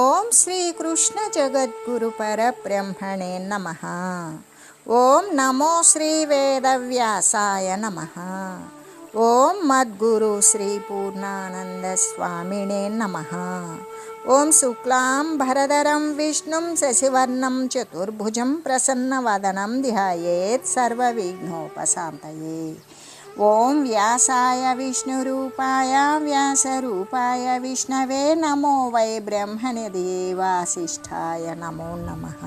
ఓం శ్రీకృష్ణ జగద్గురు పరబ్రహ్మణే నమః. ఓం నమో శ్రీ వేదవ్యాసాయ నమః. ఓం మద్గురు శ్రీ పూర్ణానంద స్వామినే నమః. ఓం శుక్లాం భరధరం విష్ణుం శశివర్ణం చతుర్భుజం ప్రసన్నవదనం ధ్యాయేత్ సర్వవిఘ్నోపశాంతయే. ఓం వ్యాసాయ విష్ణురూపాయ వ్యాసరూపాయ విష్ణవే నమో వై బ్రహ్మనిధే వాసిష్ఠాయ నమో నమః.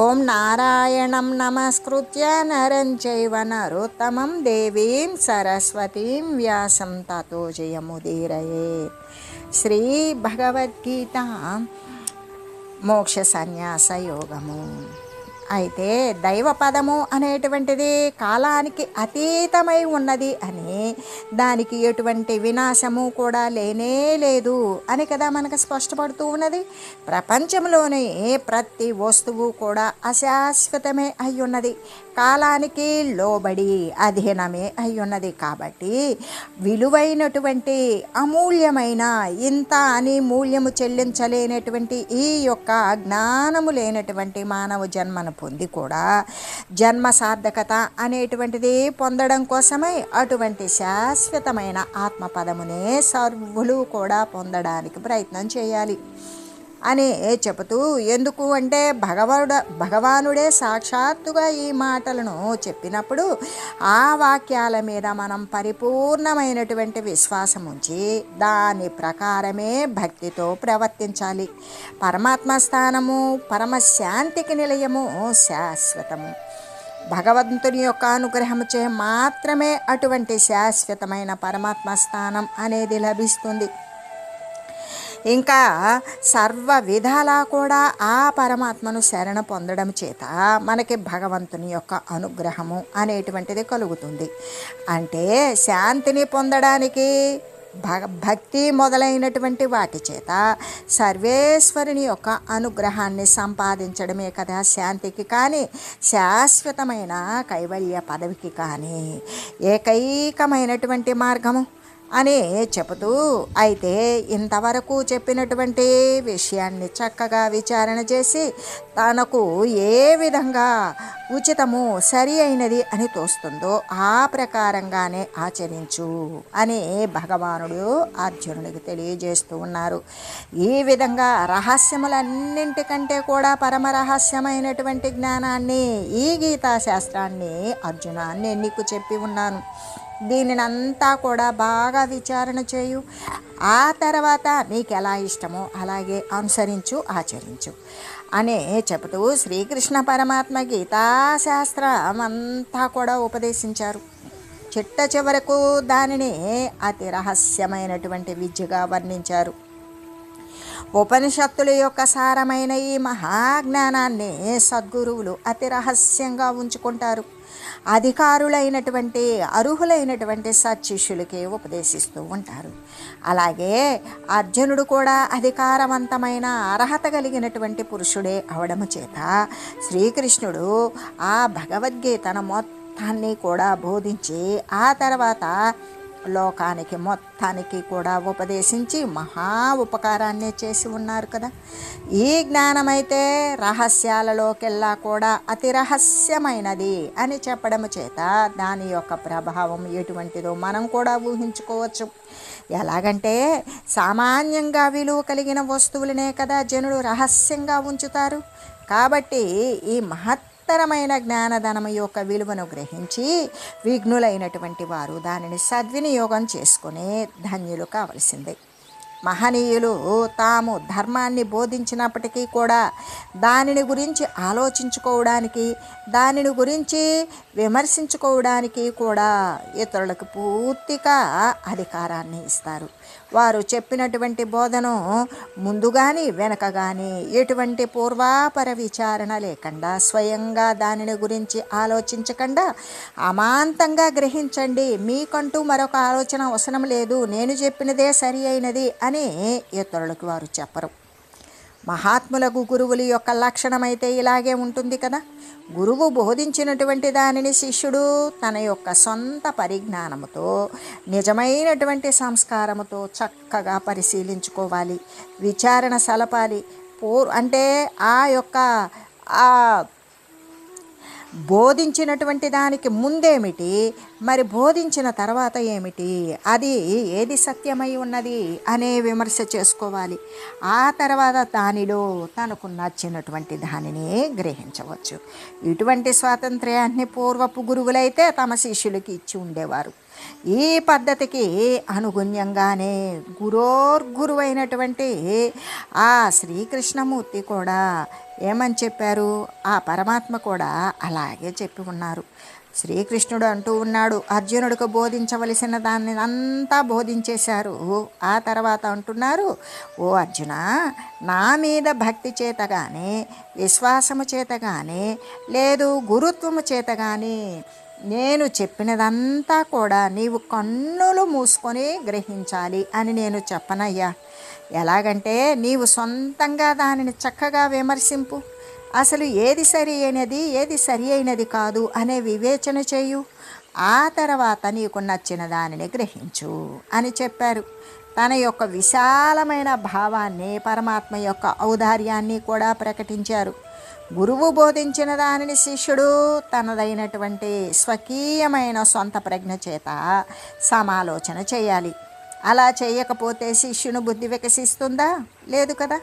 ఓం నారాయణం నమస్కృత్య నరం చైవ నరోత్తమం దేవీం సరస్వతీం వ్యాసం తతో జయముదీరయేత్. శ్రీ భగవద్గీత మోక్ష సన్యాస యోగము. అయితే దైవపదము అనేటువంటిది కాలానికి అతీతమై ఉన్నది అని, దానికి ఎటువంటి వినాశము కూడా లేనే లేదు అని కదా మనకు స్పష్టపడుతూ ఉన్నది. ప్రపంచంలోనే ప్రతి వస్తువు కూడా అశాశ్వతమే అయ్యున్నది, కాలానికి లోబడి అధీనమే అయ్యున్నది. కాబట్టి విలువైనటువంటి అమూల్యమైన ఇంత అని మూల్యము చెల్లించలేనటువంటి ఈ యొక్క జ్ఞానము లేనటువంటి మానవ జన్మను పొంది కూడా జన్మ సార్థకత అనేటువంటిది పొందడం కోసమై అటువంటి శాశ్వతమైన ఆత్మపదమునే సర్వులు కూడా పొందడానికి ప్రయత్నం చేయాలి అని చెబుతూ, ఎందుకు అంటే భగవానుడే సాక్షాత్తుగా ఈ మాటలను చెప్పినప్పుడు ఆ వాక్యాల మీద మనం పరిపూర్ణమైనటువంటి విశ్వాసం ఉంచి దాని ప్రకారమే భక్తితో ప్రవర్తించాలి. పరమాత్మ స్థానము పరమశాంతికి నిలయము, శాశ్వతము. భగవంతుని యొక్క అనుగ్రహముచే మాత్రమే అటువంటి శాశ్వతమైన పరమాత్మ స్థానం అనేది లభిస్తుంది. ఇంకా సర్వ విధాలా కూడా ఆ పరమాత్మను శరణ పొందడం చేత మనకి భగవంతుని యొక్క అనుగ్రహము అనేటువంటిది కలుగుతుంది. అంటే శాంతిని పొందడానికి భక్తి మొదలైనటువంటి వాటి చేత సర్వేశ్వరుని యొక్క అనుగ్రహాన్ని సంపాదించడమే కదా శాంతికి కానీ, శాశ్వతమైన కైవల్య పదవికి కానీ ఏకైకమైనటువంటి మార్గము అని చెబుతూ, అయితే ఇంతవరకు చెప్పినటువంటి విషయాన్ని చక్కగా విచారణ చేసి తనకు ఏ విధంగా ఉచితము సరి అయినది అని తోస్తుందో ఆ ప్రకారంగానే ఆచరించు అని భగవానుడు అర్జునుడికి తెలియజేస్తూ ఉన్నారు. ఈ విధంగా రహస్యములన్నింటికంటే కూడా పరమ రహస్యమైనటువంటి జ్ఞానాన్ని, ఈ గీతాశాస్త్రాన్ని అర్జున నేను నీకు చెప్పి ఉన్నాను, దీనినంతా కూడా బాగా విచారణ చేయు, ఆ తర్వాత నీకు ఎలా ఇష్టమో అలాగే అనుసరించు, ఆచరించు అనే చెబుతూ శ్రీకృష్ణ పరమాత్మ గీతాశాస్త్రం అంతా కూడా ఉపదేశించారు. చిట్ట చివరకు దానిని అతి రహస్యమైనటువంటి విద్యగా వర్ణించారు. ఉపనిషత్తుల యొక్క సారమైన ఈ మహాజ్ఞానాన్ని సద్గురువులు అతి రహస్యంగా ఉంచుకుంటారు. అధికారులైనటువంటి అర్హులైనటువంటి సత్శిష్యులకి ఉపదేశిస్తూ ఉంటారు. అలాగే అర్జునుడు కూడా అధికారవంతమైన అర్హత కలిగినటువంటి పురుషుడే అవడము చేత శ్రీకృష్ణుడు ఆ భగవద్గీతను మొత్తాన్ని కూడా బోధించి ఆ తర్వాత లోకానికి మొత్తానికి కూడా ఉపదేశించి మహా ఉపకారాన్ని చేసి ఉన్నారు కదా. ఈ జ్ఞానమైతే రహస్యాలలోకెల్లా కూడా అతి రహస్యమైనది అని చెప్పడం చేత దాని యొక్క ప్రభావం ఎటువంటిదో మనం కూడా ఊహించుకోవచ్చు. ఎలాగంటే సామాన్యంగా విలువ కలిగిన వస్తువులనే కదా జనులు రహస్యంగా ఉంచుతారు. కాబట్టి ఈ మహత్తరమైన జ్ఞానధనము యొక్క విలువను గ్రహించి విఘ్నులైనటువంటి వారు దానిని సద్వినియోగం చేసుకుని ధన్యులు కావలసిందే. మహనీయులు తాము ధర్మాన్ని బోధించినప్పటికీ కూడా దానిని గురించి ఆలోచించుకోవడానికి, దానిని గురించి విమర్శించుకోవడానికి కూడా ఇతరులకు పూర్తిగా అధికారాన్ని ఇస్తారు. వారు చెప్పినటువంటి బోధను ముందు కానీ వెనక కానీ ఎటువంటి పూర్వాపర విచారణ లేకుండా స్వయంగా దానిని గురించి ఆలోచించకుండా అమాంతంగా గ్రహించండి, మీకంటూ మరొక ఆలోచన అవసరం లేదు, నేను చెప్పినదే సరి అయినది అని ఇతరులకు వారు చెప్పరు. మహాత్ములకు గురువుల యొక్క లక్షణమైతే ఇలాగే ఉంటుంది కదా. గురువు బోధించినటువంటి దానిని శిష్యుడు తన యొక్క సొంత పరిజ్ఞానముతో నిజమైనటువంటి సంస్కారముతో చక్కగా పరిశీలించుకోవాలి, విచారణ సలపాలి. అంటే ఆ యొక్క ఆ బోధించినటువంటి దానికి ముందేమిటి, మరి బోధించిన తర్వాత ఏమిటి, అది ఏది సత్యమై ఉన్నది అనే విమర్శ చేసుకోవాలి. ఆ తర్వాత దానిలో తనకు నచ్చినటువంటి దానిని గ్రహించవచ్చు. ఇటువంటి స్వాతంత్ర్యాన్ని పూర్వపు గురువులైతే తమ శిష్యులకి ఇచ్చి ఉండేవారు. ఈ పద్ధతికి అనుగుణ్యంగానే గురోర్గురువైనటువంటి ఆ శ్రీకృష్ణమూర్తి కూడా ఏమని చెప్పారు, ఆ పరమాత్మ కూడా అలాగే చెప్పి ఉన్నారు. శ్రీకృష్ణుడు అంటూ ఉన్నాడు, అర్జునుడికి బోధించవలసిన దాన్ని అంతా బోధించేశారు. ఆ తర్వాత అంటున్నారు, ఓ అర్జున, నా మీద భక్తి చేత కానీ, విశ్వాసము చేత కానీ, లేదు గురుత్వము చేత కానీ నేను చెప్పినదంతా కూడా నీవు కన్నులు మూసుకొని గ్రహించాలి అని నేను చెప్పనయ్యా. ఎలాగంటే నీవు సొంతంగా దానిని చక్కగా విమర్శింపు, అసలు ఏది సరి అయినది ఏది సరి అయినది కాదు అనే వివేచన చేయు, ఆ తర్వాత నీకు నచ్చిన దానిని గ్రహించు అని చెప్పారు. తన యొక్క విశాలమైన భావాన్ని, పరమాత్మ యొక్క ఔదార్యాన్ని కూడా ప్రకటించారు. గురువు బోధించిన దానిని శిష్యుడు తనదైనటువంటి స్వకీయమైన సొంత ప్రజ్ఞ చేత సమాలోచన చేయాలి. అలా చేయకపోతే శిష్యుని బుద్ధి వికసిస్తుందా? లేదు కదా.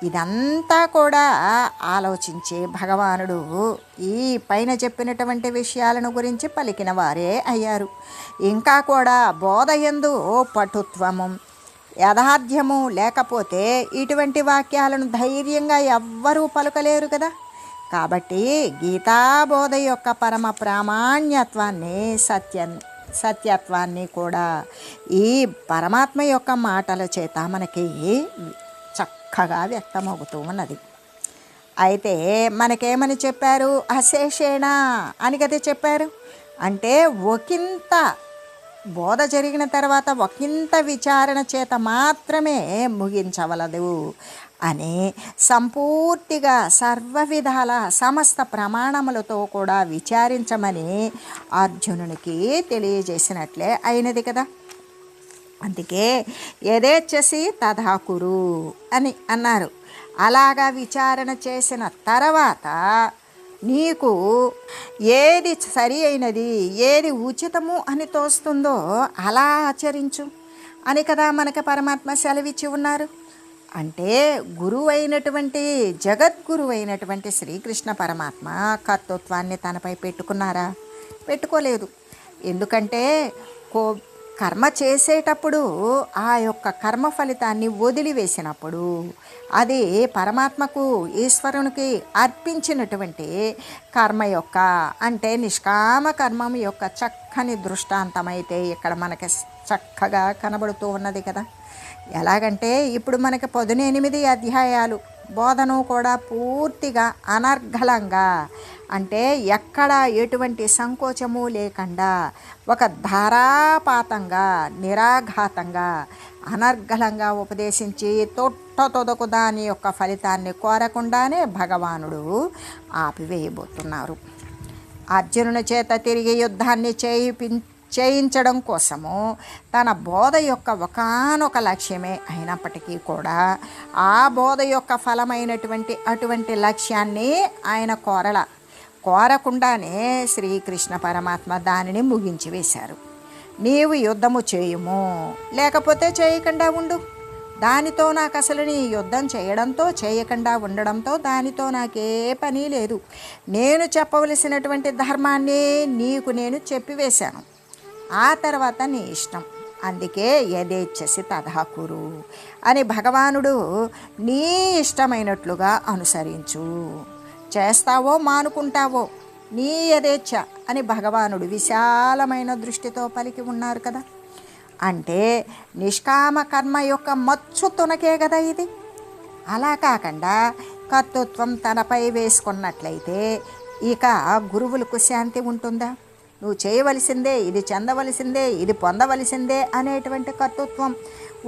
ఇదంతా కూడా ఆలోచించే భగవానుడు ఈ పైన చెప్పినటువంటి విషయాలను గురించి పలికిన వారే అయ్యారు. ఇంకా కూడా బోధయందు పటుత్వము, యథార్థ్యము లేకపోతే ఇటువంటి వాక్యాలను ధైర్యంగా ఎవ్వరూ పలుకలేరు కదా. కాబట్టి గీతాబోధ యొక్క పరమ ప్రామాణ్యత్వాన్ని, సత్యత్వాన్ని కూడా ఈ పరమాత్మ యొక్క మాటల చేత మనకి చక్కగా వ్యక్తమవుతూ ఉన్నది. అయితే మనకేమని చెప్పారు, అశేషేణ అని కదా చెప్పారు. అంటే ఒకంత బోధ జరిగిన తర్వాత ఒకంత విచారణ చేత మాత్రమే ముగించవలదు అని సంపూర్తిగా సర్వ విధాల సమస్త ప్రమాణములతో కూడా విచారించమని అర్జునునికి తెలియజేసినట్లే అయినది కదా. అందుకే యథేచ్ఛసి తథాకురు అని అన్నారు. అలాగా విచారణ చేసిన తర్వాత నీకు ఏది సరి అయినది, ఏది ఉచితము అని తోస్తుందో అలా ఆచరించు అని కదా మనకి పరమాత్మ సెలవిచ్చి ఉన్నారు. అంటే గురువు అయినటువంటి జగద్గురువు అయినటువంటి శ్రీకృష్ణ పరమాత్మ కర్తృత్వాన్ని తనపై పెట్టుకున్నారా? పెట్టుకోలేదు. ఎందుకంటే కర్మ చేసేటప్పుడు ఆ యొక్క కర్మ ఫలితాన్ని వదిలివేసినప్పుడు అది పరమాత్మకు, ఈశ్వరునికి అర్పించినటువంటి కర్మ యొక్క, అంటే నిష్కామ కర్మం యొక్క చక్కని దృష్టాంతమైతే ఇక్కడ మనకి చక్కగా కనబడుతూ ఉన్నది కదా. ఎలాగంటే ఇప్పుడు మనకి 18 అధ్యాయాలు బోధను కూడా పూర్తిగా అనర్గళంగా, అంటే ఎక్కడ ఎటువంటి సంకోచము లేకుండా ఒక ధారాపాతంగా, నిరాఘాతంగా, అనర్గళంగా ఉపదేశించి తొదకు దాని యొక్క ఫలితాన్ని కోరకుండానే భగవానుడు ఆపివేయబోతున్నారు. అర్జునుని చేత తిరిగి యుద్ధాన్ని చేయించడం కోసము తన బోధ యొక్క ఒకానొక లక్ష్యమే అయినప్పటికీ కూడా ఆ బోధ యొక్క ఫలమైనటువంటి అటువంటి లక్ష్యాన్ని ఆయన కోరకుండానే శ్రీకృష్ణ పరమాత్మ దానిని ముగించి వేశారు. నీవు యుద్ధము చేయుము, లేకపోతే చేయకుండా ఉండు. దానితో నాకు అసలు నీ యుద్ధం చేయడంతో, చేయకుండా ఉండడంతో దానితో నాకే పని లేదు. నేను చెప్పవలసినటువంటి ధర్మాన్ని నీకు నేను చెప్పివేశాను. ఆ తర్వాత నీ ఇష్టం. అందుకే యథేచ్ఛసి తథాకురు అని భగవానుడు నీ ఇష్టమైనట్లుగా అనుసరించు, చేస్తావో మానుకుంటావో నీ యథేచ్ఛ అని భగవానుడు విశాలమైన దృష్టితో పలికి ఉన్నారు కదా. అంటే నిష్కామ కర్మ యొక్క మచ్చు తునకే కదా ఇది. అలా కాకుండా కర్తృత్వం తనపై వేసుకున్నట్లయితే ఇక గురువులకు శాంతి ఉంటుందా? నువ్వు చేయవలసిందే, ఇది చెందవలసిందే, ఇది పొందవలసిందే అనేటువంటి కర్తృత్వం,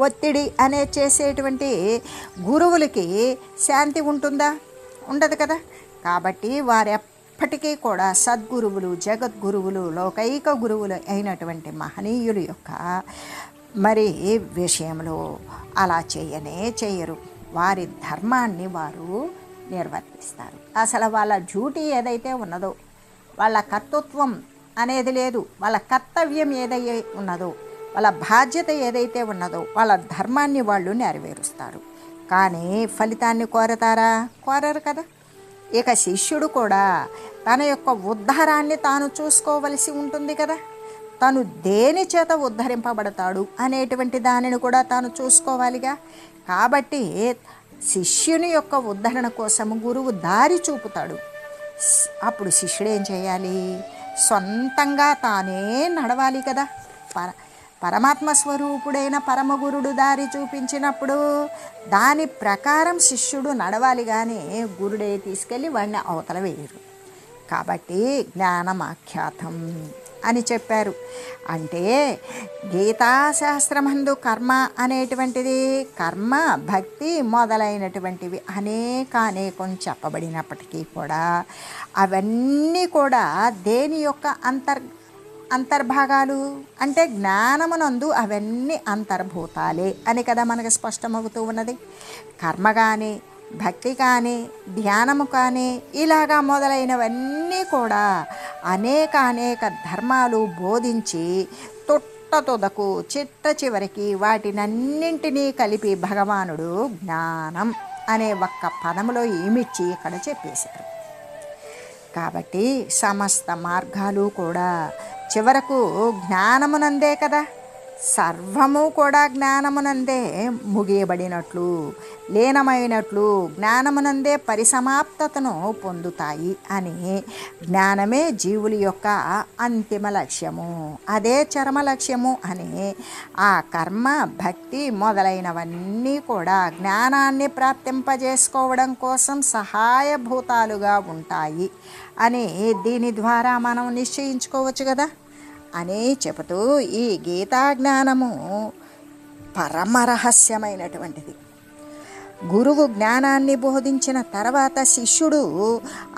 ఒత్తిడి అనే చేసేటువంటి గురువులకి శాంతి ఉంటుందా? ఉండదు కదా. కాబట్టి వారెప్పటికీ కూడా సద్గురువులు, జగద్గురువులు, లోకైక గురువులు అయినటువంటి మహనీయుల యొక్క మరి విషయంలో అలా చేయరు. వారి ధర్మాన్ని వారు నిర్వర్తిస్తారు. అసలు వాళ్ళ డ్యూటీ ఏదైతే ఉన్నదో, వాళ్ళ కర్తృత్వం అనేది లేదు, వాళ్ళ కర్తవ్యం ఏదైతే ఉన్నదో, వాళ్ళ బాధ్యత ఏదైతే ఉన్నదో వాళ్ళ ధర్మాన్ని వాళ్ళు నెరవేరుస్తారు. కానీ ఫలితాన్ని కోరరు కదా. ఇక శిష్యుడు కూడా తన యొక్క ఉద్ధారాన్ని తాను చూసుకోవలసి ఉంటుంది కదా. తను దేని చేత ఉద్ధరింపబడతాడు అనేటువంటి దానిని కూడా తాను చూసుకోవాలిగా. కాబట్టి శిష్యుని యొక్క ఉద్ధరణ కోసం గురువు దారి చూపుతాడు. అప్పుడు శిష్యుడు ఏం చేయాలి? సొంతంగా తానే నడవాలి కదా. పరమాత్మ స్వరూపుడైన పరమగురుడు దారి చూపించినప్పుడు దాని ప్రకారం శిష్యుడు నడవాలి, కానీ గురుడే తీసుకెళ్ళి వాడిని అవతల వేయరు. కాబట్టి జ్ఞానమాఖ్యాతం అని చెప్పారు. అంటే గీతాశాస్త్రమందు కర్మ అనేటువంటిది, కర్మ, భక్తి మొదలైనటువంటివి అనేకం చెప్పబడినప్పటికీ కూడా అవన్నీ కూడా దేని యొక్క అంతర్భాగాలు అంటే జ్ఞానమునందు అవన్నీ అంతర్భూతాలే అని కదా మనకు స్పష్టమవుతూ ఉన్నది. కర్మ కానీ, భక్తి కానీ, ధ్యానము కానీ ఇలాగా మొదలైనవన్నీ కూడా అనేక ధర్మాలు బోధించి తుదకు చిట్ట చివరికి వాటినన్నింటినీ కలిపి భగవానుడు జ్ఞానం అనే ఒక్క పదములో ఏమిచ్చి ఇక్కడ చెప్పేశారు. కాబట్టి సమస్త మార్గాలు కూడా చివరకు జ్ఞానమునందే కదా. సర్వము కూడా జ్ఞానమునందే ముగియబడినట్లు, లీనమైనట్లు, జ్ఞానమునందే పరిసమాప్తతను పొందుతాయి అని జ్ఞానమే జీవుల యొక్క అంతిమ లక్ష్యము, అదే చరమ లక్ష్యము అని ఆ కర్మ, భక్తి మొదలైనవన్నీ కూడా జ్ఞానాన్ని ప్రాప్తింపజేసుకోవడం కోసం సహాయభూతాలుగా ఉంటాయి అని దీని ద్వారా మనం నిశ్చయించుకోవచ్చు కదా అని చెబుతూ ఈ గీతా జ్ఞానము పరమరహస్యమైనటువంటిది. గురువు జ్ఞానాన్ని బోధించిన తర్వాత శిష్యుడు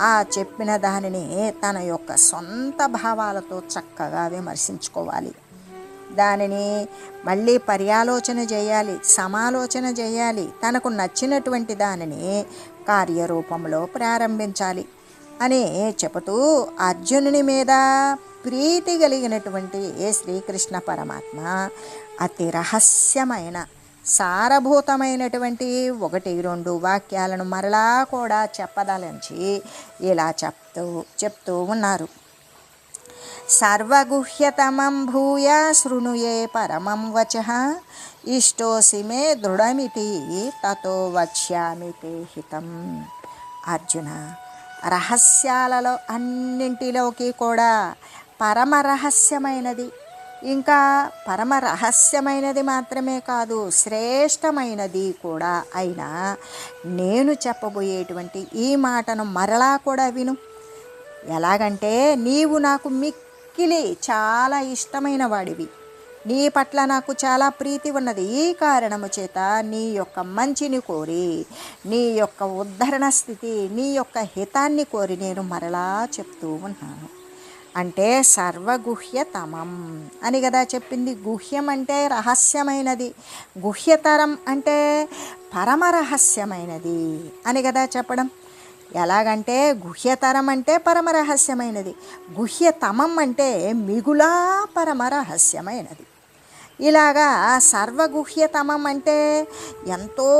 ఆ చెప్పిన దానిని తన యొక్క సొంత భావాలతో చక్కగా విమర్శించుకోవాలి. దానిని మళ్ళీ పర్యాలోచన చేయాలి, సమాలోచన చేయాలి, తనకు నచ్చినటువంటి దానిని కార్యరూపంలో ప్రారంభించాలి అని చెబుతూ అర్జునుని మీద ప్రీతి కలిగినటువంటి శ్రీకృష్ణ పరమాత్మ అతి రహస్యమైన సారభూతమైనటువంటి 1-2 వాక్యాలను మరలా కూడా చెప్పదలంచి ఇలా చెప్తూ ఉన్నారు. సర్వగుహ్యతమం భూయ శృణుయే పరమం వచః ఇష్టోసి మే దృఢమితి తతో వక్ష్యామి తే హితం. అర్జున, రహస్యాలలో అన్నింటిలోకి కూడా పరమ రహస్యమైనది, ఇంకా పరమ రహస్యమైనది మాత్రమే కాదు శ్రేష్టమైనది కూడా అయినా నేను చెప్పబోయేటువంటి ఈ మాటను మరలా కూడా విను. ఎలాగంటే నీవు నాకు మిక్కిలి చాలా ఇష్టమైన వాడివి, నీ పట్ల నాకు చాలా ప్రీతి ఉన్నది. ఈ కారణము చేత నీ యొక్క మంచిని కోరి, నీ యొక్క ఉద్ధరణ స్థితి, నీ యొక్క హితాన్ని కోరి నేను మరలా చెప్తూ ఉన్నాను. అంటే సర్వగుహ్యతమం అని కదా చెప్పింది. గుహ్యం అంటే రహస్యమైనది, గుహ్యతరం అంటే పరమ రహస్యమైనది అని కదా చెప్పడం. ఎలాగంటే గుహ్యతరం అంటే పరమ రహస్యమైనది, గుహ్యతమం అంటే మిగులా పరమ రహస్యమైనది. ఇలాగా సర్వగుహ్యతమం అంటే ఎంతో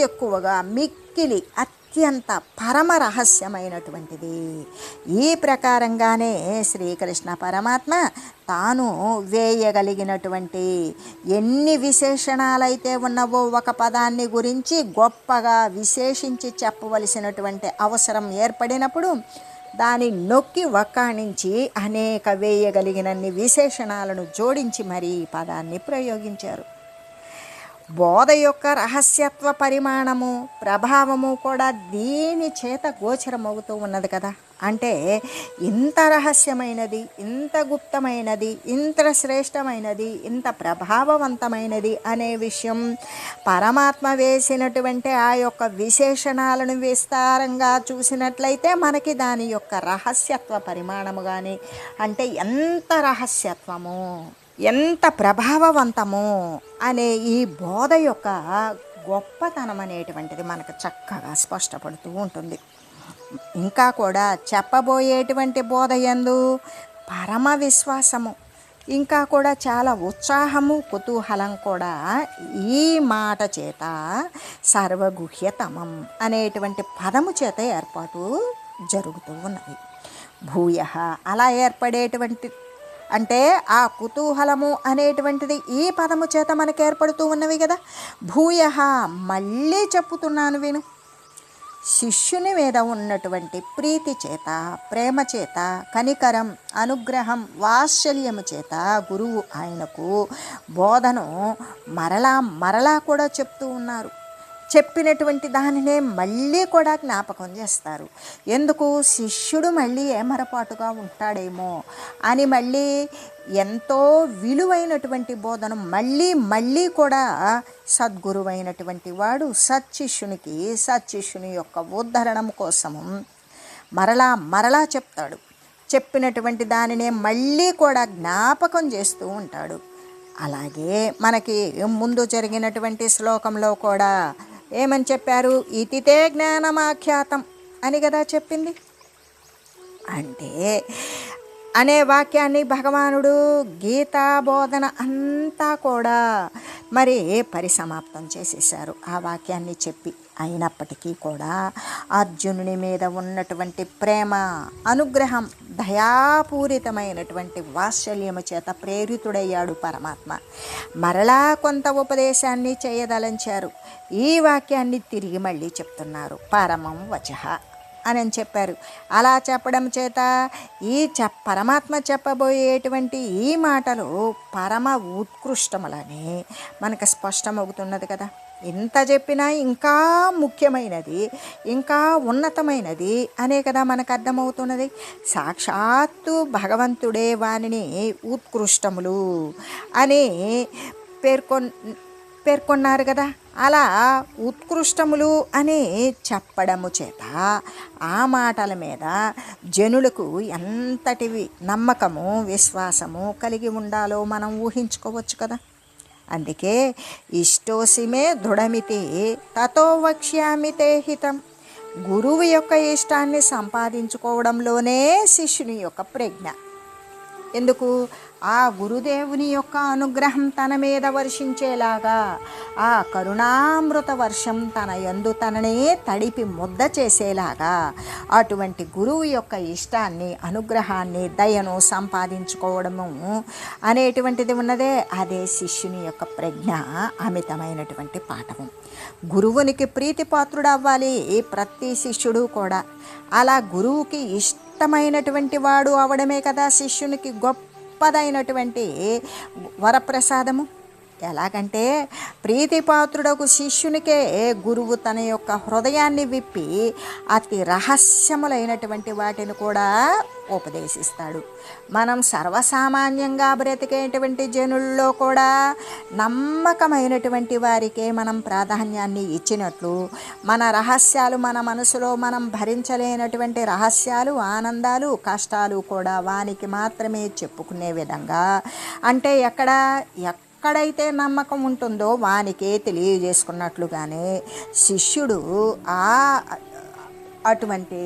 ఎక్కువగా మిక్కిలి అత్యంత పరమ రహస్యమైనటువంటిది. ఈ ప్రకారంగానే శ్రీకృష్ణ పరమాత్మ తాను వేయగలిగినటువంటి ఎన్ని విశేషణాలైతే ఉన్నవో ఒక పదాన్ని గురించి గొప్పగా విశేషించి చెప్పవలసినటువంటి అవసరం ఏర్పడినప్పుడు దాని నొక్కి వక్కాణించి అనేక వేయగలిగినన్ని విశేషణాలను జోడించి మరీ పదాన్ని ప్రయోగించారు. బోధ యొక్క రహస్యత్వ పరిమాణము, ప్రభావము కూడా దీని చేత గోచరమవుతూ ఉన్నది కదా. అంటే ఇంత రహస్యమైనది, ఇంత గుప్తమైనది, ఇంత శ్రేష్టమైనది, ఇంత ప్రభావవంతమైనది అనే విషయం పరమాత్మ వేసినటువంటి ఆ యొక్క విశేషణాలను విస్తారంగా చూసినట్లయితే మనకి దాని యొక్క రహస్యత్వ పరిమాణము కానీ, అంటే ఎంత రహస్యత్వము, ఎంత ప్రభావవంతము అనే ఈ బోధ యొక్క గొప్పతనం అనేటువంటిది మనకు చక్కగా స్పష్టపడుతూ ఉంటుంది. ఇంకా కూడా చెప్పబోయేటువంటి బోధ యందు పరమ విశ్వాసము, ఇంకా కూడా చాలా ఉత్సాహము, కుతూహలం కూడా ఈ మాట చేత సర్వగుహ్యతమం అనేటువంటి పదము చేత ఏర్పాటు జరుగుతూ ఉన్నది. భూయ అలా ఏర్పడేటువంటి అంటే ఆ కుతూహలము అనేటువంటిది ఈ పదము చేత మనకు ఏర్పడుతూ ఉన్నవి కదా. భూయ మళ్ళీ చెప్పుతున్నాను విను. శిష్యుని మీద ఉన్నటువంటి ప్రీతి చేత, ప్రేమ చేత, కనికరం, అనుగ్రహం, వాత్సల్యము చేత గురువు ఆయనకు బోధను మరలా మరలా కూడా చెప్తూ ఉన్నారు. చెప్పినటువంటి దానినే మళ్ళీ కూడా జ్ఞాపకం చేస్తారు. ఎందుకు? శిష్యుడు మళ్ళీ ఏమరపాటుగా ఉంటాడేమో అని మళ్ళీ ఎంతో విలువైనటువంటి బోధన మళ్ళీ మళ్ళీ కూడా సద్గురువైనటువంటి వాడు సత్శిష్యుని యొక్క ఉద్ధరణం కోసము మరలా మరలా చెప్తాడు. చెప్పినటువంటి దానినే మళ్ళీ కూడా జ్ఞాపకం చేస్తూ ఉంటాడు. అలాగే మనకి ముందు జరిగినటువంటి శ్లోకంలో కూడా ఏమని చెప్పారు? ఇతితే జ్ఞానమాఖ్యాతం అని కదా చెప్పింది. అంటే అనే వాక్యాన్ని భగవానుడు గీతా బోధన అంతా కూడా మరి పరిసమాప్తం చేసేశారు ఆ వాక్యాన్ని చెప్పి. అయినప్పటికీ కూడా అర్జునుని మీద ఉన్నటువంటి ప్రేమ, అనుగ్రహం, దయాపూరితమైనటువంటి వాత్సల్యము చేత ప్రేరితుడయ్యాడు పరమాత్మ. మరలా కొంత ఉపదేశాన్ని చేయదలంచారు. ఈ వాక్యాన్ని తిరిగి మళ్ళీ చెప్తున్నారు. పరమం వచః అని చెప్పారు. అలా చెప్పడం చేత ఈ పరమాత్మ చెప్పబోయేటువంటి ఈ మాటలు పరమ ఉత్కృష్టములని మనకు స్పష్టమవుతున్నది కదా. ఇంత చెప్పినా ఇంకా ముఖ్యమైనది, ఇంకా ఉన్నతమైనది అనే కదా మనకు అర్థమవుతున్నది. సాక్షాత్తు భగవంతుడే వానిని ఉత్కృష్టములు అని పేర్కొన్నారు కదా. అలా ఉత్కృష్టములు అని చెప్పడము చేత ఆ మాటల మీద జనులకు ఎంతటి నమ్మకము, విశ్వాసము కలిగి ఉండాలో మనం ఊహించుకోవచ్చు కదా. అందుకే ఇష్టోసిమే దృఢమితి తతో వక్ష్యామి తే హితం. గురువు యొక్క ఇష్టాన్ని సంపాదించుకోవడంలోనే శిష్యుని యొక్క ప్రజ్ఞ. ఎందుకు? ఆ గురుదేవుని యొక్క అనుగ్రహం తన మీద వర్షించేలాగా, ఆ కరుణామృత వర్షం తన యందు తననే తడిపి ముద్ద చేసేలాగా అటువంటి గురువు యొక్క ఇష్టాన్ని, అనుగ్రహాన్ని, దయను సంపాదించుకోవడము అనేటువంటిది ఉన్నదే. అదే శిష్యుని యొక్క ప్రజ్ఞ, అమితమైనటువంటి పాఠము. గురువునికి ప్రీతిపాత్రుడు అవ్వాలి ప్రతి శిష్యుడు కూడా. అలా గురువుకి ఇష్టమైనటువంటి వాడు అవడమే కదా శిష్యునికి గొప్పదైనటువంటి వరప్రసాదము. ఎలాగంటే ప్రీతిపాత్రుడకు శిష్యునికే గురువు తన యొక్క హృదయాన్ని విప్పి అతి రహస్యములైనటువంటి వాటిని కూడా ఉపదేశిస్తాడు. మనం సర్వసామాన్యంగా బ్రతికేటువంటి జనుల్లో కూడా నమ్మకమైనటువంటి వారికే మనం ప్రాధాన్యాన్ని ఇచ్చినట్లు, మన రహస్యాలు, మన మనసులో మనం భరించలేనటువంటి రహస్యాలు, ఆనందాలు, కష్టాలు కూడా వానికి మాత్రమే చెప్పుకునే విధంగా, అంటే ఎక్కడైతే నమ్మకం ఉంటుందో వానికే తెలియజేసుకున్నట్లుగానే శిష్యుడు అటువంటి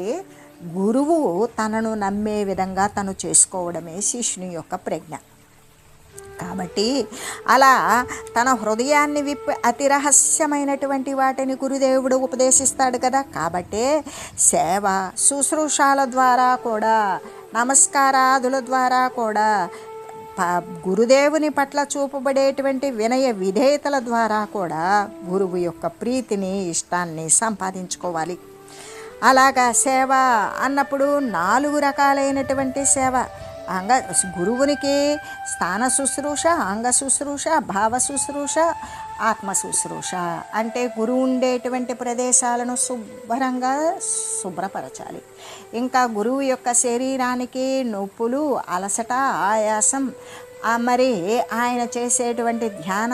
గురువు తనను నమ్మే విధంగా తను చేసుకోవడమే శిష్యుని యొక్క ప్రజ్ఞ. కాబట్టి అలా తన హృదయాన్ని విప్పి అతి రహస్యమైనటువంటి వాటిని గురుదేవుడు ఉపదేశిస్తాడు కదా. కాబట్టి సేవ, శుశ్రూషాల ద్వారా కూడా, నమస్కారాదుల ద్వారా కూడా, గురుదేవుని పట్ల చూపబడేటువంటి వినయ విధేయతల ద్వారా కూడా గురువు యొక్క ప్రీతిని, ఇష్టాన్ని సంపాదించుకోవాలి. అలాగా సేవ అన్నప్పుడు 4 రకాలైనటువంటి సేవ. గురువునికి స్థాన శుశ్రూష, అంగ శుశ్రూష, భావ శుశ్రూష, ఆత్మ శుశ్రూష అంటే గురువు ఉండేటువంటి ప్రదేశాలను శుభ్రంగా శుభ్రపరచాలి. ఇంకా గురువు యొక్క శరీరానికి నొప్పులు, అలసట, ఆయాసం, మరి ఆయన చేసేటువంటి ధ్యాన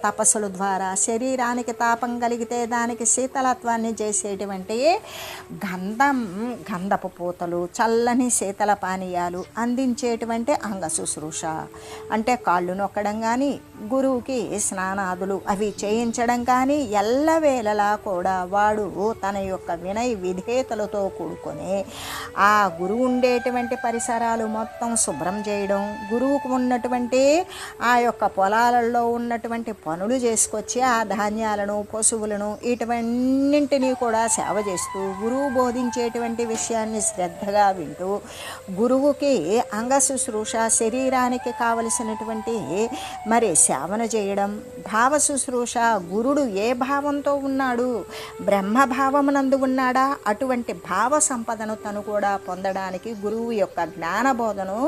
తపస్సుల ద్వారా శరీరానికి తాపం కలిగితే దానికి శీతలత్వాన్ని చేసేటువంటి గంధపు పూతలు, చల్లని శీతల పానీయాలు అందించేటువంటి అంగ శుశ్రూష అంటే కాళ్ళు నొక్కడం కానీ, గురువుకి స్నానాదులు అవి చేయించడం కానీ, ఎల్లవేళలా కూడా వాడు తన యొక్క వినయ విధేయతలతో కూడుకొని ఆ గురువు ఉండేటువంటి పరిసరాలు మొత్తం శుభ్రం చేయడం, గురువుకు ఉన్నటువంటి ఆ యొక్క పొలాలలో ఉన్నటువంటి పనులు చేసుకొచ్చి ఆ ధాన్యాలను, పశువులను వీటన్నింటినీ కూడా సేవ చేస్తూ గురువు బోధించేటువంటి విషయాన్ని శ్రద్ధగా వింటూ గురువుకి అంగ శుశ్రూష శరీరానికి కావలసినటువంటి మరి సేవన చేయడం. భావ శుశ్రూష గురుడు ఏ భావంతో ఉన్నాడు, బ్రహ్మభావమునందు ఉన్నాడా, అటువంటి భావ సంపదను తను కూడా పొందడానికి గురువు యొక్క జ్ఞానబోధను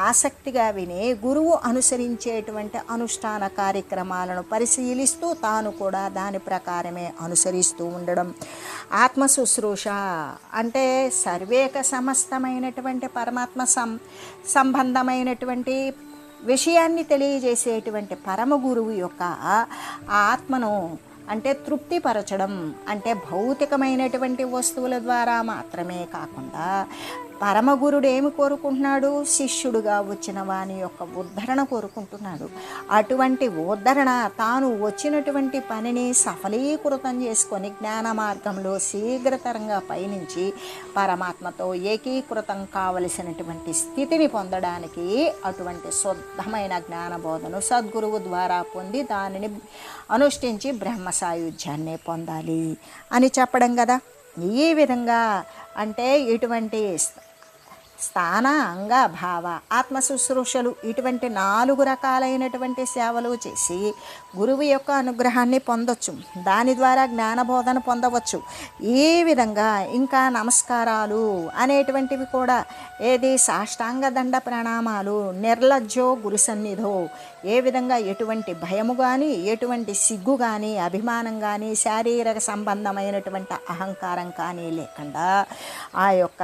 ఆసక్తిగా విని గురువు అనుసరించేటువంటి అనుష్ఠాన కార్యక్రమాలను పరిశీలిస్తూ తాను కూడా దాని ప్రకారమే అనుసరిస్తూ ఉండడం. ఆత్మ శుశ్రూష అంటే సర్వేక సమస్తమైనటువంటి పరమాత్మ సంబంధమైనటువంటి విషయాన్ని తెలియజేసేటువంటి పరమ గురువు యొక్క ఆత్మను అంటే తృప్తిపరచడం. అంటే భౌతికమైనటువంటి వస్తువుల ద్వారా మాత్రమే కాకుండా పరమగురుడు ఏమి కోరుకుంటున్నాడు, శిష్యుడుగా వచ్చిన వాని యొక్క ఉద్ధరణ కోరుకుంటున్నాడు. అటువంటి ఉద్ధరణ తాను వచ్చినటువంటి పనిని సఫలీకృతం చేసుకొని జ్ఞాన మార్గంలో శీఘ్రతరంగా పయనించి పరమాత్మతో ఏకీకృతం కావలసినటువంటి స్థితిని పొందడానికి అటువంటి శుద్ధమైన జ్ఞానబోధను సద్గురువు ద్వారా పొంది దానిని అనుష్ఠించి బ్రహ్మ సాయుధ్యాన్ని పొందాలి అని చెప్పడం కదా. ఈ విధంగా అంటే ఇటువంటి స్థాన, అంగ, భావ, ఆత్మ శుశ్రూషలు ఇటువంటి 4 రకాలైనటువంటి సేవలు చేసి గురువు యొక్క అనుగ్రహాన్ని పొందొచ్చు. దాని ద్వారా జ్ఞానబోధన పొందవచ్చు. ఈ విధంగా ఇంకా నమస్కారాలు అనేటువంటివి కూడా ఏది సాష్టాంగ దండ ప్రణామాలు, నిర్లజ్జో గురు సన్నిధో, ఏ విధంగా ఎటువంటి భయము కానీ, ఎటువంటి సిగ్గు కానీ, అభిమానం కానీ, శారీరక సంబంధమైనటువంటి అహంకారం కానీ లేకుండా ఆ యొక్క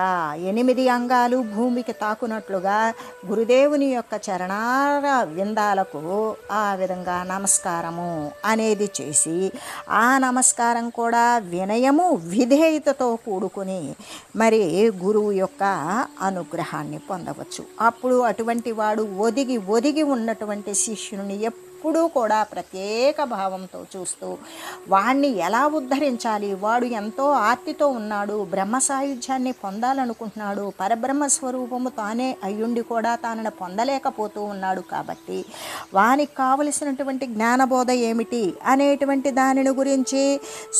8 అంగాలు భూమికి తాకునట్లుగా గురుదేవుని యొక్క చరణార విందాలకు ఆ విధంగా నమస్కారము అనేది చేసి ఆ నమస్కారం కూడా వినయము విధేయతతో కూడుకుని మరి గురువు యొక్క అనుగ్రహాన్ని పొందవచ్చు. అప్పుడు అటువంటి వాడు ఒదిగి ఉన్నటువంటి శిష్యుని ఎప్పుడూ కూడా ప్రత్యేక భావంతో చూస్తూ వాణ్ణి ఎలా ఉద్ధరించాలి, వాడు ఎంతో ఆర్తితో ఉన్నాడు, బ్రహ్మ సాయుధ్యాన్ని పొందాలనుకుంటున్నాడు, పరబ్రహ్మ స్వరూపము తానే అయ్యుండి కూడా తానని పొందలేకపోతూ ఉన్నాడు కాబట్టి వానికి కావలసినటువంటి జ్ఞానబోధ ఏమిటి అనేటువంటి దానిని గురించి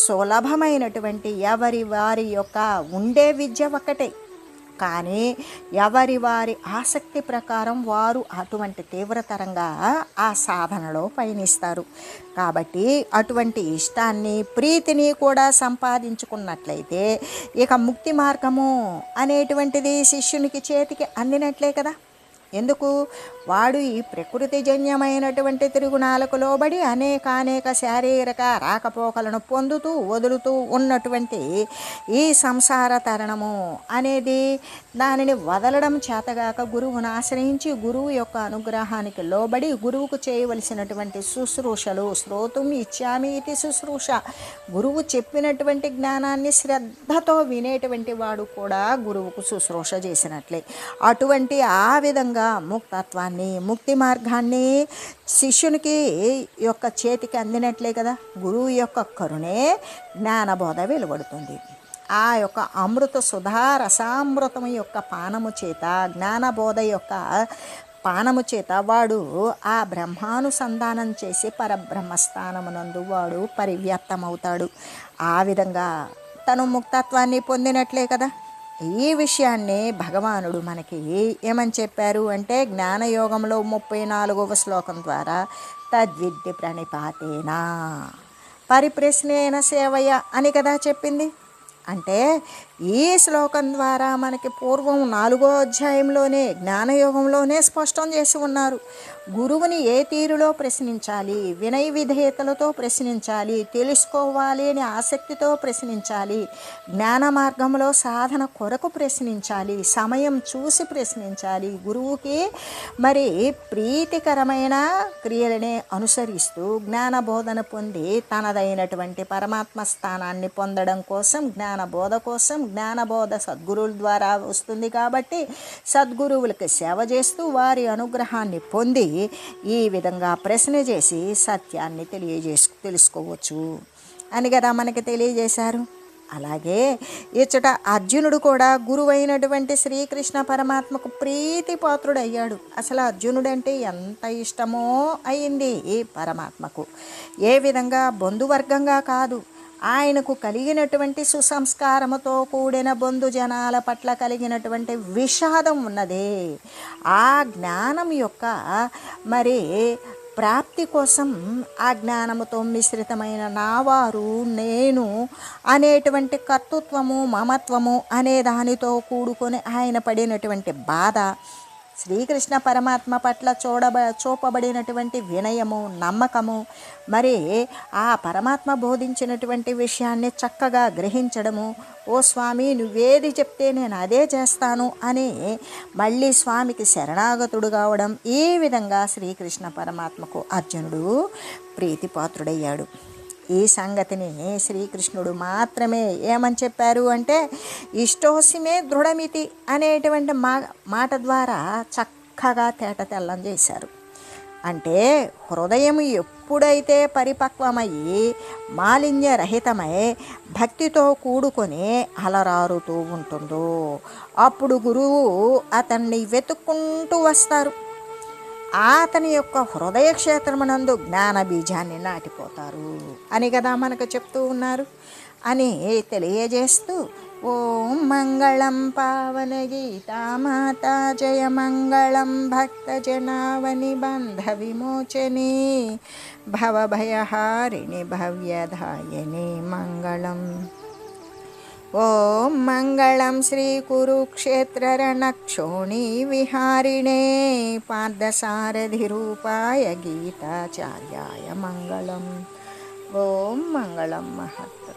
సులభమైనటువంటి ఎవరి వారి యొక్క ఉండే విద్య ఒకటే, కానీ ఎవరి వారి ఆసక్తి ప్రకారం వారు అటువంటి తీవ్రతరంగా ఆ సాధనలో పయనిస్తారు. కాబట్టి అటువంటి ఇష్టాన్ని, ప్రీతిని కూడా సంపాదించుకున్నట్లయితే ఇక ముక్తి మార్గము అనేటువంటిది శిష్యునికి చేతికి అందినట్లే కదా. ఎందుకు, వాడు ఈ ప్రకృతిజన్యమైనటువంటి తిరుగునాలకు లోబడి అనేక శారీరక రాకపోకలను పొందుతూ వదులుతూ ఉన్నటువంటి ఈ సంసార తరణము అనేది దానిని వదలడం చేతగాక గురువును ఆశ్రయించి గురువు యొక్క అనుగ్రహానికి లోబడి గురువుకు చేయవలసినటువంటి శుశ్రూషలు, శ్రోతుం ఇచ్చామి ఇది శుశ్రూష, గురువు చెప్పినటువంటి జ్ఞానాన్ని శ్రద్ధతో వినేటువంటి వాడు కూడా గురువుకు శుశ్రూష చేసినట్లే. అటువంటి ఆ విధంగా ముక్తత్వాన్ని, ముక్తి మార్గాన్ని శిష్యునికి యొక్క చేతికి అందినట్లే కదా. గురువు యొక్క కరుణే జ్ఞానబోధ వెలువడుతుంది. ఆ యొక్క అమృత సుధా రసామృతము యొక్క పానము చేత, జ్ఞానబోధ యొక్క పానము చేత వాడు ఆ బ్రహ్మానుసంధానం చేసి పరబ్రహ్మస్థానమునందు వాడు పరివ్యాప్తమవుతాడు. ఆ విధంగా తను ముక్తత్వాన్ని పొందినట్లే కదా. ఈ విషయాన్ని భగవానుడు మనకి ఏమని చెప్పారు అంటే జ్ఞానయోగంలో 34వ శ్లోకం ద్వారా తద్విద్య ప్రణిపాతేనా పరిప్రశ్నేన సేవయ అని కదా చెప్పింది. అంటే ఈ శ్లోకం ద్వారా మనకి పూర్వం 4వ అధ్యాయంలోనే జ్ఞానయోగంలోనే స్పష్టం చేసి ఉన్నారు. గురువుని ఏ తీరులో ప్రశ్నించాలి, వినయ విధేయతలతో ప్రశ్నించాలి, తెలుసుకోవాలి అని ఆసక్తితో ప్రశ్నించాలి, జ్ఞాన మార్గంలో సాధన కొరకు ప్రశ్నించాలి, సమయం చూసి ప్రశ్నించాలి, గురువుకి మరి ప్రీతికరమైన క్రియలనే అనుసరిస్తూ జ్ఞానబోధన పొంది తనదైనటువంటి పరమాత్మ స్థానాన్ని పొందడం కోసం, జ్ఞానబోధ కోసం, జ్ఞానబోధ సద్గురువుల ద్వారా వస్తుంది కాబట్టి సద్గురువులకి సేవ చేస్తూ వారి అనుగ్రహాన్ని పొంది ఈ విధంగా ప్రశ్న చేసి సత్యాన్ని తెలుసుకోవచ్చు అని కదా మనకి తెలియజేశారు. అలాగే ఇచ్చట అర్జునుడు కూడా గురువైనటువంటి శ్రీకృష్ణ పరమాత్మకు ప్రీతిపాత్రుడయ్యాడు. అసలు అర్జునుడంటే ఎంత ఇష్టమో అయింది ఈ పరమాత్మకు. ఏ విధంగా బంధువర్గంగా కాదు, ఆయనకు కలిగినటువంటి సుసంస్కారముతో కూడిన బంధుజనాల పట్ల కలిగినటువంటి విషాదం ఉన్నదే, ఆ జ్ఞానం యొక్క మరి ప్రాప్తి కోసం ఆ జ్ఞానముతో మిశ్రితమైన నావారు నేను అనేటువంటి కర్తృత్వము మమత్వము అనే దానితో కూడుకొని ఆయన పడినటువంటి బాధ, శ్రీకృష్ణ పరమాత్మ పట్ల చూపబడినటువంటి వినయము, నమ్మకము, మరి ఆ పరమాత్మ బోధించినటువంటి విషయాన్ని చక్కగా గ్రహించడము, ఓ స్వామి నువ్వేది చెప్తే నేను అదే చేస్తాను అని మళ్ళీ స్వామికి శరణాగతుడు కావడం, ఈ విధంగా శ్రీకృష్ణ పరమాత్మకు అర్జునుడు ప్రీతిపాత్రుడయ్యాడు. ఈ సంగతిని శ్రీకృష్ణుడు మాత్రమే ఏమని చెప్పారు అంటే, ఇష్టోసిమే దృఢమితి అనేటువంటి మాట ద్వారా చక్కగా తేటతెల్లం చేశారు. అంటే హృదయం ఎప్పుడైతే పరిపక్వమయ్యి మాలిన్యరహితమై భక్తితో కూడుకొని అలరారుతూ ఉంటుందో అప్పుడు గురువు అతన్ని వెతుక్కుంటూ వస్తారు. అతని యొక్క హృదయ క్షేత్రమునందు జ్ఞాన బీజాన్ని నాటిపోతారు అని కదా మనకు చెప్తూ ఉన్నారు అని తెలియజేస్తూ, ఓం మంగళం పావన గీతామాత జయ మంగళం భక్తజనావని బంధ విమోచని భవభయహారిణి భవ్యధాయని మంగళం. ఓం మంగళం శ్రీ కురుక్షేత్ర రణక్షోణి విహారిణే పార్థసారథి రూపాయ గీతాచార్యాయ మంగళం. ఓం మంగళం మహత్.